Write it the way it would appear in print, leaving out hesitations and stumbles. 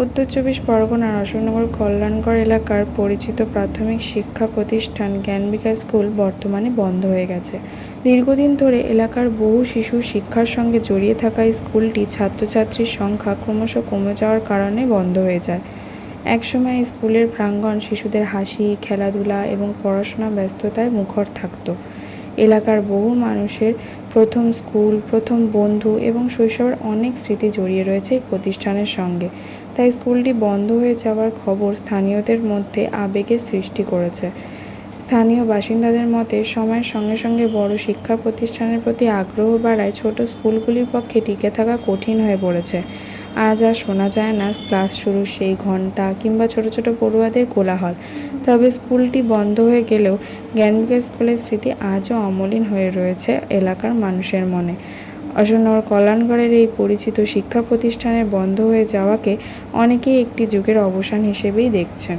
উত্তর চব্বিশ পরগনার অশোকনগর কল্যাণগড় এলাকার পরিচিত প্রাথমিক শিক্ষা প্রতিষ্ঠান জ্ঞান বিকাশ স্কুল বর্তমানে বন্ধ হয়ে গেছে। দীর্ঘদিন ধরে এলাকার বহু শিশু শিক্ষার সঙ্গে জড়িয়ে থাকা এই স্কুলটি ছাত্রছাত্রীর সংখ্যা ক্রমশ কমে যাওয়ার কারণে বন্ধ হয়ে যায়। একসময় এই স্কুলের প্রাঙ্গণ শিশুদের হাসি, খেলাধুলা এবং পড়াশোনা ব্যস্ততায় মুখর থাকত। এলাকার বহু মানুষের প্রথম স্কুল, প্রথম বন্ধু এবং শৈশবের অনেক স্মৃতি জড়িয়ে রয়েছে এই প্রতিষ্ঠানের সঙ্গে। তাই স্কুলটি বন্ধ হয়ে যাওয়ার খবর স্থানীয়দের মধ্যে আবেগের সৃষ্টি করেছে। স্থানীয় বাসিন্দাদের মতে, সময়ের সঙ্গে সঙ্গে বড় শিক্ষা প্রতিষ্ঠানের প্রতি আগ্রহ বাড়ায় ছোট স্কুলগুলির পক্ষে টিকে থাকা কঠিন হয়ে পড়েছে। আজ আর শোনা যায় না ক্লাস শুরুর সেই ঘণ্টা কিংবা ছোট ছোট পড়ুয়াদের কোলাহল। তবে স্কুলটি বন্ধ হয়ে গেলেও জ্ঞানবিকাশ স্কুলের স্মৃতি আজও অমলিন হয়ে রয়েছে এলাকার মানুষের মনে। অশোকনগর কল্যাণগড়ের এই পরিচিত শিক্ষা প্রতিষ্ঠানের বন্ধ হয়ে যাওয়াকে অনেকেই একটি যুগের অবসান হিসেবেই দেখছেন।